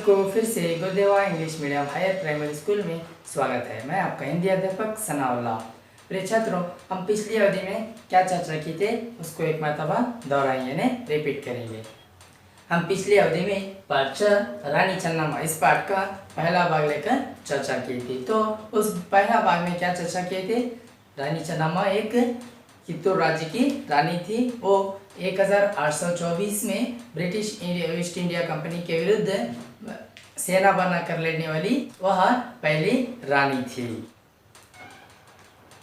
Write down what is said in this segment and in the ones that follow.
सबको फिर से Gurudeva English medium higher primary school में स्वागत है। मैं आपका हिंदी अध्यापक सनाउल्ला। प्रिय छात्रों, हम पिछली अवधि में क्या चर्चा की थे उसको एक मरतबा दोहराएंगे, यानी रिपीट करेंगे। हम पिछली अवधि में पाठ 6 रानी चन्नामा इस पाठ का पहला भाग लेकर चर्चा की थी। तो उस पहला भाग में क्या चर्चा किए थे? रानी चन्नामा एक चित्तौड़ राज्य की रानी थी। वो 1824 में ब्रिटिश ईस्ट इंडिया कंपनी के विरुद्ध सेना बना कर लड़ने वाली वह पहली रानी थी।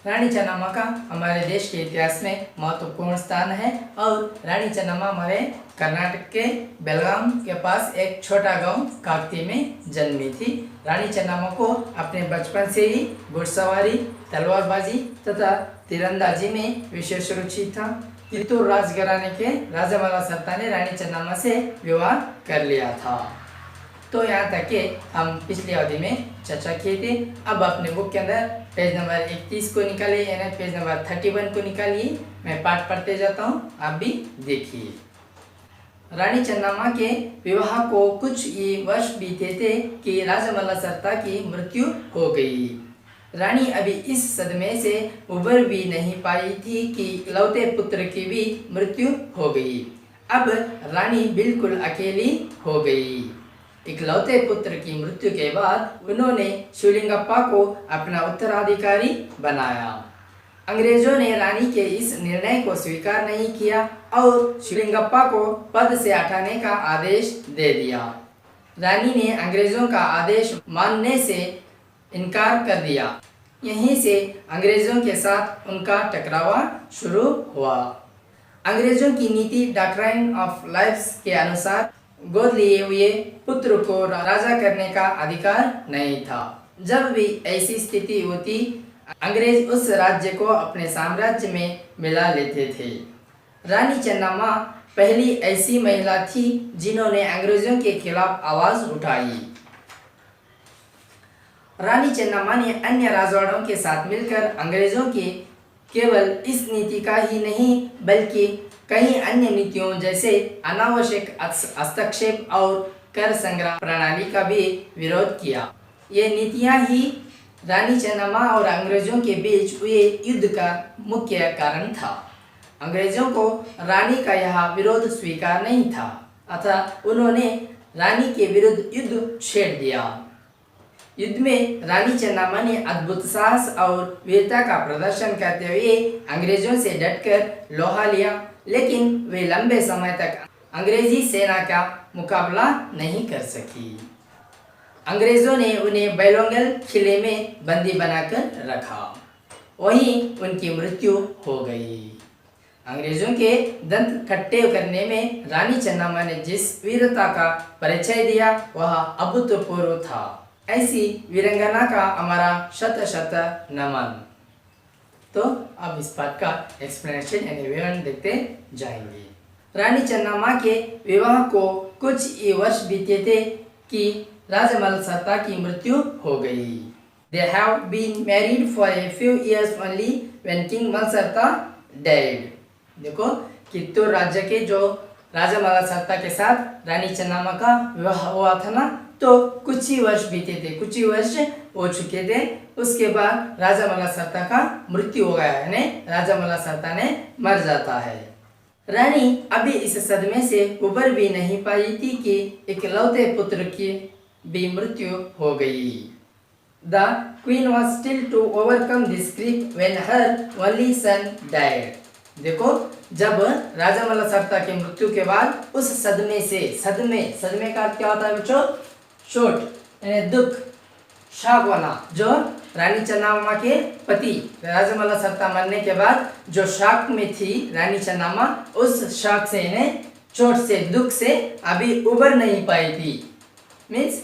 रानी चन्नामा का हमारे देश के इतिहास में महत्वपूर्ण स्थान है और रानी चन्नामा हमारे कर्नाटक के बेलगाम के पास एक छोटा गांव काकती में जन्मी थी। रानी चन्नामा को अपने बचपन से ही घुड़सवारी, तलवारबाजी तथा तीरंदाजी में विशेष रुचि था। चित्तौड़ राजघराने के राजा मला सत्ता ने रानी चन्नामा से विवाह कर लिया था। तो यहाँ तक के हम पिछली अवधि में चर्चा किए थे। अब अपने बुक के अंदर पेज नंबर 31 को निकालिए, यानी पेज नंबर 31 को निकालिए। मैं पाठ पढ़ते जाता हूँ, आप भी देखिए। रानी चन्नामा के विवाह को कुछ ही वर्ष बीते थे कि राजा मला सत्ता की मृत्यु हो गई। रानी अभी इस सदमे से उबर भी नहीं पाई थी कि इकलौते पुत्र की भी मृत्यु हो गई। अब रानी बिल्कुल अकेली हो गई। इकलौते पुत्र की मृत्यु के बाद उन्होंने शिवलिंगप्पा को अपना उत्तराधिकारी बनाया। अंग्रेजों ने रानी के इस निर्णय को स्वीकार नहीं किया और शिवलिंगप्पा को पद से हटाने का आदेश दे दिया। रानी ने अंग्रेजों का आदेश मानने से इनकार कर दिया। यहीं से अंग्रेजों के साथ उनका टकरावा शुरू हुआ। अंग्रेजों की नीति डॉक्ट्राइन ऑफ लाइफ्स के अनुसार गोद लिए हुए पुत्र को राजा करने का अधिकार नहीं था। जब भी ऐसी स्थिति होती, अंग्रेज उस राज्य को अपने साम्राज्य में मिला लेते थे। रानी चन्नामा पहली ऐसी महिला थी जिन्होंने अंग्रेजों के खिलाफ आवाज उठाई। रानी चन्नामा ने अन्य राजवाड़ों के साथ मिलकर अंग्रेजों के केवल इस नीति का ही नहीं बल्कि कई अन्य नीतियों जैसे अनावश्यक हस्तक्षेप और कर संग्रह प्रणाली का भी विरोध किया। ये नीतियां ही रानी चन्नामा और अंग्रेजों के बीच हुए युद्ध का मुख्य कारण था। अंग्रेजों को रानी का यह विरोध स्वीकार नहीं था, अतः उन्होंने रानी के विरुद्ध युद्ध छेड़ दिया। युद्ध में रानी चन्नामा ने अद्भुत साहस और वीरता का प्रदर्शन करते हुए अंग्रेजों से डटकर लोहा लिया, लेकिन वे लंबे समय तक अंग्रेजी सेना का मुकाबला नहीं कर सकी। अंग्रेजों ने उन्हें बैलोंगल किले में बंदी बनाकर रखा। वहीं उनकी मृत्यु हो गई। अंग्रेजों के दंत खट्टे करने में रानी चन्नामा ने जिस वीरता का परिचय दिया वह अभूतपूर्व था। ऐसी वीरंगना का हमारा शत शत नमन। तो अब इस पाठ का एक्सप्लेनेशन यानी विवरण देखते जाएंगे। रानी चन्नामा के विवाह को कुछ ही वर्ष बीते थे कि राजा मला सत्ता की मृत्यु हो गई। They have been married for a few years only when King Malsarta died। देखो, चित्तौड़ राज्य के जो राजा मला सत्ता के साथ रानी चन्नामा का विवाह हुआ था ना, तो कुछ ही वर्ष बीते थे, कुछ ही वर्ष हो चुके थे। उसके बाद राजा मला सत्ता का मृत्यु हो गया, यानी राजा मला सत्ता ने मर जाता है। रानी अभी इस सदमे से उबर भी नहीं पाई थी कि इकलौते पुत्र की भी मृत्यु हो गई। The queen was still to overcome this grief when her only son died। देखो, जब राजा मला सत्ता की मृत्यु के बाद उस सदमे से, सदमे का क्या होता है बच्चों? चोट यानी दुख, शॉक होना। जो रानी चन्नामा के पति राजा मला सत्ता मरने के बाद जो शॉक में थी रानी चन्नामा, उस शॉक से, इन्हें चोट से, दुख से अभी उबर नहीं पाई थी। मीन्स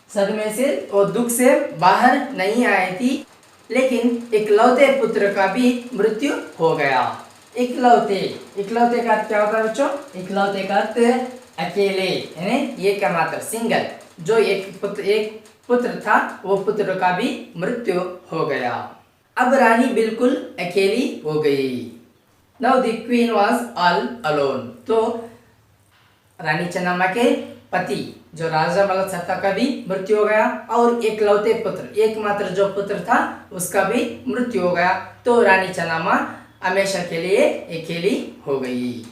सदमे से और दुख से बाहर नहीं आई थी। लेकिन इकलौते पुत्र का भी मृत्यु हो गया। इकलौते का क्या होता है बच्चों? इकलौते का अर्थ अकेले, यानी एक मात्र, सिंगल। जो एक पुत्र था वो पुत्र का भी मृत्यु हो गया। अब रानी बिल्कुल अकेली हो गई। Now the queen was all alone. तो रानी चन्नामा के पति जो राजा बलद सत्ता का भी मृत्यु हो गया और एकलौते पुत्र एकमात्र जो पुत्र था उसका भी मृत्यु हो गया। तो रानी चन्नाम्मा हमेशा के लिए अकेली हो गई।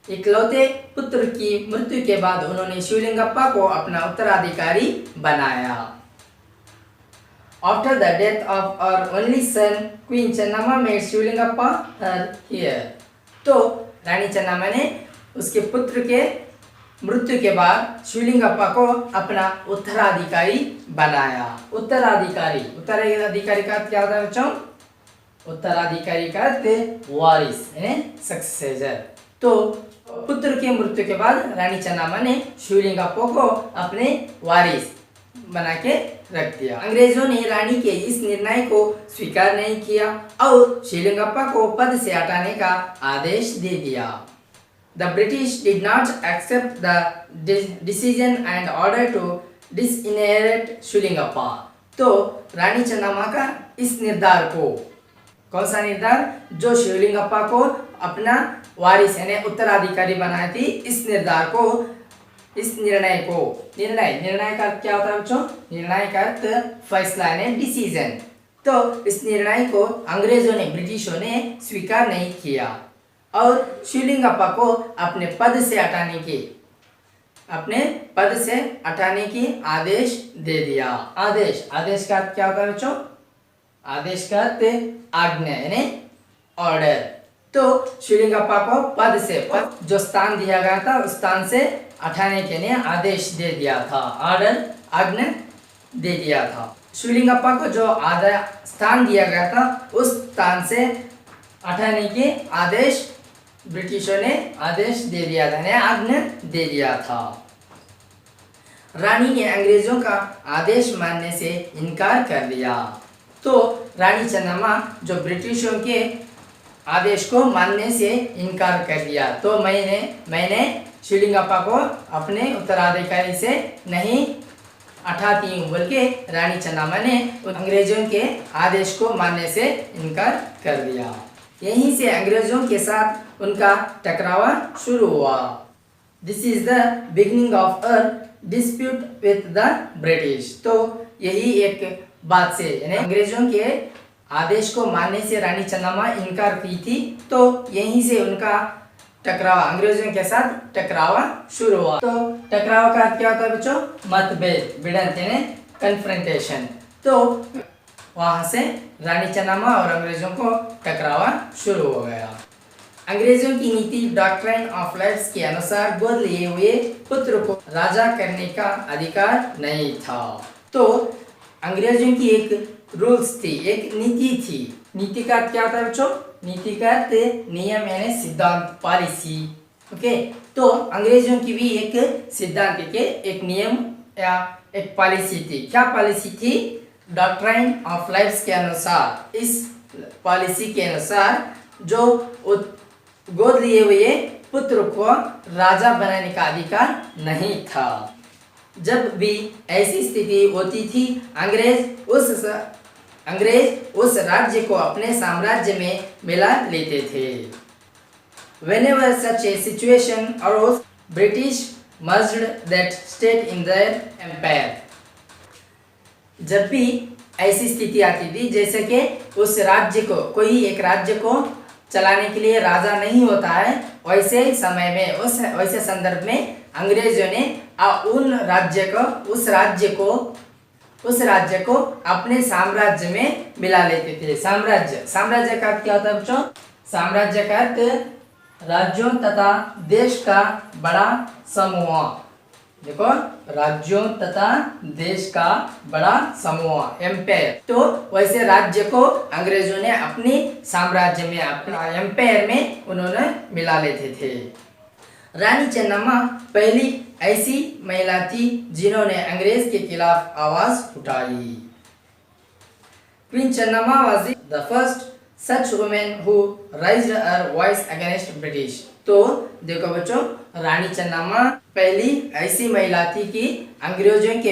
इकलौते पुत्र की मृत्यु के बाद उन्होंने शिवलिंगप्पा को अपना उत्तराधिकारी बनाया। After the death of her only son, Queen Channamma made Shivalingappa her heir। तो रानी चन्नाम्मा ने उसके पुत्र के मृत्यु के बाद शिवलिंगप्पा को अपना उत्तराधिकारी बनाया। उत्तराधिकारी का क्या होता है बच्चों? उत्तराधिकारी का वारिस यानी सक्सेसर। तो पुत्र के मृत्यु के बाद रानी चन्नाम्मा ने शिवलिंगप्पा को अपने वारिस बना के रख दिया। अंग्रेजों ने रानी के इस निर्णय को स्वीकार नहीं किया और शिवलिंगप्पा को पद से हटाने का आदेश दे दिया। The British did not accept the decision and ordered to disinherit Shivalingappa. तो रानी चन्नाम्मा का इस निर्धार को, कौन सा निर्धार? जो शिवलिंगप्पा को अपना वारिस यानी उत्तराधिकारी बनाई थी, इस निर्धार को, इस निर्णय को, निर्णय का क्या होता है बच्चों? निर्णय का फैसला यानी डिसीजन। तो इस निर्णय को अंग्रेजों ने, ब्रिटिशों ने स्वीकार नहीं किया और शिवलिंगप्पा को अपने पद से हटाने की आदेश दे दिया। आदेश का क्या होता है बच्चों? आदेश का आज्ञा यानी ऑर्डर। तो शिवलिंगप्पा को पद जो स्थान दिया गया था उस स्थान से हटाने के लिए आदेश दे दिया था, आज्ञा दे दिया था। शिवलिंगप्पा को जो स्थान दिया गया था उस स्थान से हटाने के आदेश ब्रिटिशों ने आदेश दे दिया था, आज्ञा दे दिया था। रानी ने अंग्रेजों का आदेश मानने से इनकार कर दिया। तो रानी चन्नाम्मा जो ब्रिटिशों के आदेश को मानने से इनकार कर दिया। तो मैंने शिवलिंगप्पा को अपने उत्तराधिकारी से नहीं हटाती हूँ, बल्कि रानी चन्नाम्मा ने अंग्रेजों के आदेश को मानने से इनकार कर दिया। यहीं से अंग्रेजों के साथ उनका टकराव शुरू हुआ। This is the beginning of a dispute with the British. तो यही एक बात से, यानी अंग्रेजों के आदेश को मानने से रानी चन्नाम्मा इनकार की थी, तो यहीं से उनका टकराव, अंग्रेजों के साथ टकराव शुरू हुआ। तो टकराव का क्या होता है बच्चों? मतभेद, भिड़ंत यानी कन्फ्रंटेशन। तो वहां से रानी चन्नाम्मा और अंग्रेजों को टकराव शुरू हो गया। अंग्रेजों की नीति डॉक्ट्रिन ऑफ राइट्स के अनुसार गोद लिए हुए पुत्र को राजा करने का अधिकार नहीं था। तो अंग्रेजों की एक रूल्स थी, एक नीति थी। नीति का क्या होता है बच्चों? नीति का नियम यानी सिद्धांत, पॉलिसी। ओके, तो अंग्रेजों की भी एक सिद्धांत के एक नियम या एक पॉलिसी थी। क्या पॉलिसी थी? डॉक्ट्रिन ऑफ लाइफ्स के अनुसार, इस पॉलिसी के अनुसार जो गोद लिए हुए पुत्र को राजा बनाने का अधिकार नहीं था। जब भी ऐसी स्थिति होती थी, अंग्रेज उस राज्य को अपने साम्राज्य में मिला लेते थे। Whenever such a situation arose, British merged that state in their empire। जब भी ऐसी स्थिति आती थी, जैसे कि उस राज्य को, कोई एक राज्य को चलाने के लिए राजा नहीं होता है, वैसे समय में, वैसे संदर्भ में अंग्रेजों ने उस राज्य को अपने साम्राज्य में मिला लेते थे। साम्राज्य का क्या होता है बच्चों? साम्राज्य का अर्थ राज्यों तथा देश का बड़ा समूह। देखो, राज्यों तथा देश का बड़ा समूह, एम्पायर। तो वैसे राज्य को अंग्रेजों ने अपने साम्राज्य में, अपने एम्पायर में उन्होंने मिला लेते थे। रानी चन्नाम्मा पहली ऐसी महिला थी जिन्होंने अंग्रेज के खिलाफ आवाज उठाई। Queen Channamma was the first such woman who raised her voice against British। तो देखो बच्चों, रानी चन्नाम्मा पहली ऐसी महिला थी कि अंग्रेजों के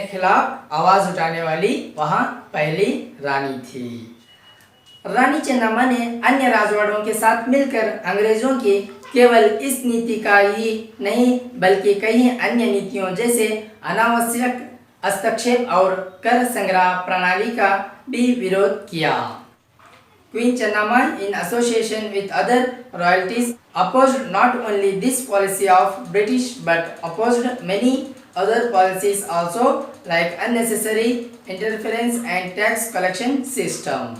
खिलाफ आवाज उठाने वाली वहां पहली रानी थी। रानी चन्नाम्मा ने अन्य राजवाड़ों के साथ मिलकर अंग्रेजों के केवल इस नीति का ही नहीं बल्कि कई अन्य नीतियों जैसे अनावश्यक हस्तक्षेप और कर संग्रह प्रणाली का भी विरोध किया। Queen Chennamma, in association with other royalties, opposed not only this policy of British but opposed many other policies also, like unnecessary interference and tax collection system.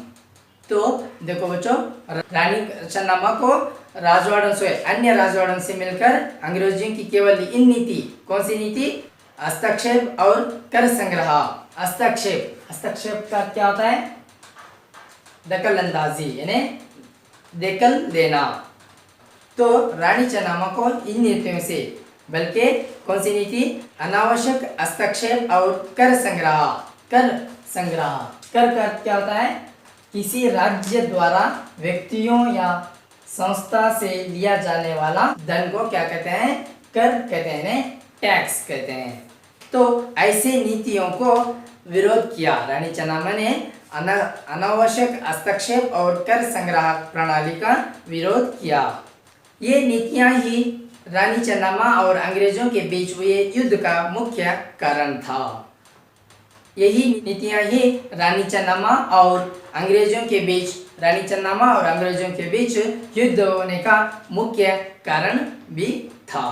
तो देखो बच्चों, रानी चन्नम्मा को राजवाड़ों से अन्य राजवाड़ों से मिलकर अंग्रेजों की केवल इन नीति, कौन सी नीति? हस्तक्षेप और कर संग्रह। हस्तक्षेप का क्या होता है? दखल अंदाजी, यानी दखल देना। तो रानी चन्नम्मा को इन नीतियों से, बल्कि कौन सी नीति? अनावश्यक हस्तक्षेप और कर संग्रह। कर क्या होता है? किसी राज्य द्वारा व्यक्तियों या संस्था से लिया जाने वाला धन को क्या कहते हैं? कर कहते हैं, टैक्स कहते हैं। तो ऐसे नीतियों को विरोध किया रानी चन्नम्मा ने। अनावश्यक हस्तक्षेप और कर संग्रह प्रणाली का विरोध किया। ये नीतियां ही रानी चन्नम्मा और अंग्रेजों के बीच हुए युद्ध का मुख्य कारण था। यही नीतियां ही रानी चन्नम्मा और अंग्रेजों के बीच युद्ध होने का मुख्य कारण भी था।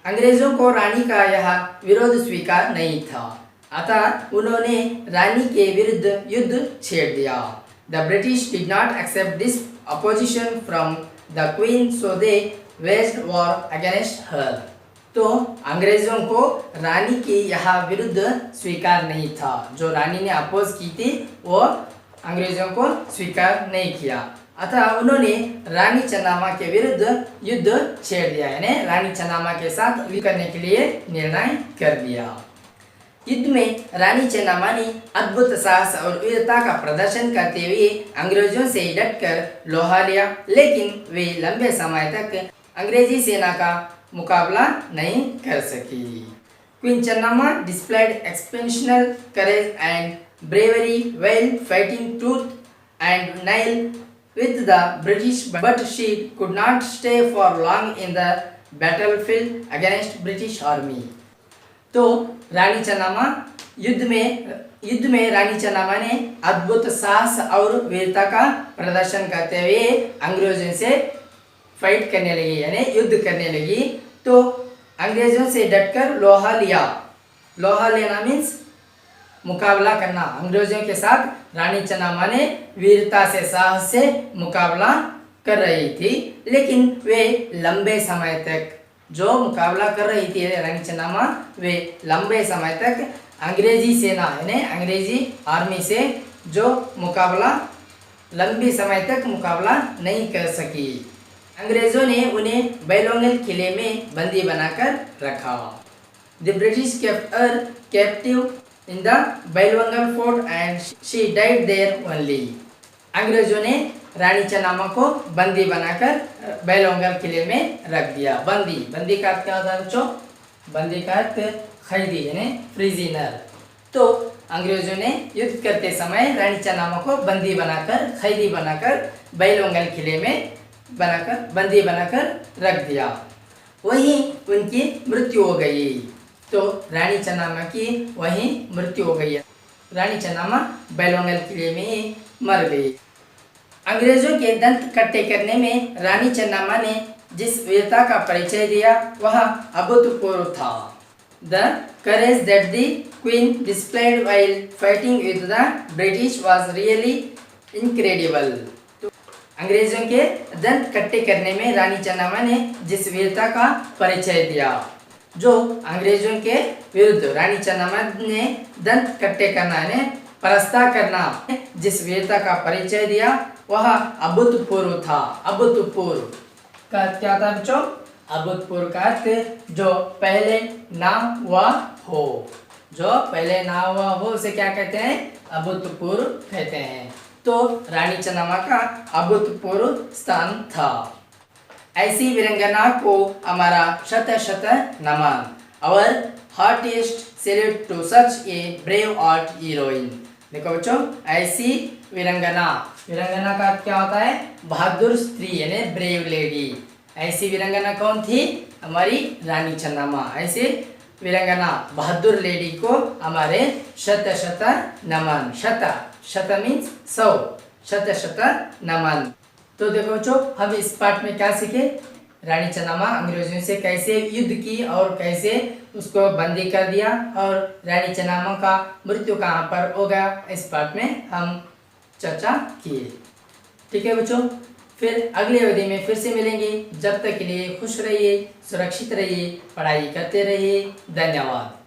अंग्रेजों को रानी का यह विरोध स्वीकार नहीं था, अतः उन्होंने रानी के विरुद्ध युद्ध छेड़ दिया। The British did not accept this opposition from the Queen, so they waged war against her. तो अंग्रेजों को रानी की यह विरुद्ध स्वीकार नहीं था। जो रानी ने अपोज की थी वो अंग्रेजों को स्वीकार नहीं किया, अतः उन्होंने रानी चन्नम्मा के विरुद्ध युद्ध छेड़ दिया, यानी रानी चन्नम्मा के साथ युद्ध करने के लिए निर्णय कर दिया। युद्ध में रानी चन्नम्मा ने अद्भुत साहस और वीरता का प्रदर्शन करते हुए अंग्रेजों से डटकर लोहा लिया, लेकिन वे लंबे समय तक अंग्रेजी सेना का मुकाबला नहीं कर सकी। Queen Channamma displayed exceptional courage and bravery while fighting tooth and nail with the British, but she could not stay for long in the battlefield against British army. तो रानी चन्नम्मा युद्ध में रानी चन्नम्मा ने अद्भुत साहस और वीरता का प्रदर्शन करते हुए अंग्रेजों से फाइट करने लगी, यानी युद्ध करने लगी। तो अंग्रेजों से डटकर लोहा लेना मीन्स मुकाबला करना। अंग्रेजों के साथ रानी चन्नम्मा ने वीरता से, साहस से मुकाबला कर रही थी, लेकिन वे लंबे समय तक जो मुकाबला कर रही थी रानी चन्नम्मा, वे लंबे समय तक अंग्रेजी सेना यानी अंग्रेजी आर्मी से जो लंबी समय तक मुकाबला नहीं कर सकी। अंग्रेजों ने उन्हें बैलोंगल किले में बंदी बनाकर रखा। The British kept her captive in the Bailhongal fort and she died there only. अंग्रेजों ने रानी चन्नम्मा को बंदी बनाकर बैलोंगल किले में रख दिया। बंदी का क्या होता है बच्चों? बंदी का खैदी यानी प्रिजनर। तो अंग्रेजों ने युद्ध करते समय रानी चन्नम्मा को बंदी बनाकर, खैदी बनाकर बैलोंगल किले में बंदी बनाकर रख दिया। वहीं उनकी मृत्यु हो गई। तो रानी चन्नम्मा की वहीं मृत्यु हो गई। रानी चन्नम्मा बैलोंगल किले में ही मर गई। अंग्रेजों के दंत कट्टे करने में रानी चन्नम्मा ने जिस वीरता का परिचय दिया वह अभूतपूर्व था। The courage that the Queen displayed while fighting with the British was really incredible. तो अंग्रेजों के दंत कट्टे करने में रानी चन्नम्मा ने जिस वीरता का परिचय दिया, जो अंग्रेजों के विरुद्ध रानी चन्नम्मा ने दंत कट्टे करना यानी परास्ता करना जिस वीरता का परिचय दिया वह अभूतपूर्व था। अभूतपूर्व का क्या था बच्चों? अभूतपूर्व का अर्थ जो पहले ना हुआ हो। जो पहले ना हुआ हो उसे क्या कहते हैं? अभूतपूर्व कहते हैं। तो रानी चन्नम्मा का अभूतपूर्व स्थान था। ऐसी वीरांगना को हमारा शत शत नमन। Our heartiest salute to such a brave art heroine. देखो बच्चों, ऐसी वीरांगना का क्या होता है? बहादुर स्त्री यानी ब्रेव लेडी। ऐसी वीरांगना कौन थी? हमारी रानी चन्नामा। ऐसे वीरांगना बहादुर लेडी को हमारे शत शत नमन। शत मीन्स 100, शत नमन। तो देखो बच्चों, हम इस पाठ में क्या सीखे? रानी चन्नामा अंग्रेजों से कैसे युद्ध की और कैसे उसको बंदी कर दिया, और रानी चन्नामा का मृत्यु कहाँ पर हो गया, इस पाठ में हम चर्चा किए। ठीक है बच्चों, फिर अगले अवधि में फिर से मिलेंगे। जब तक के लिए खुश रहिए, सुरक्षित रहिए, पढ़ाई करते रहिए। धन्यवाद।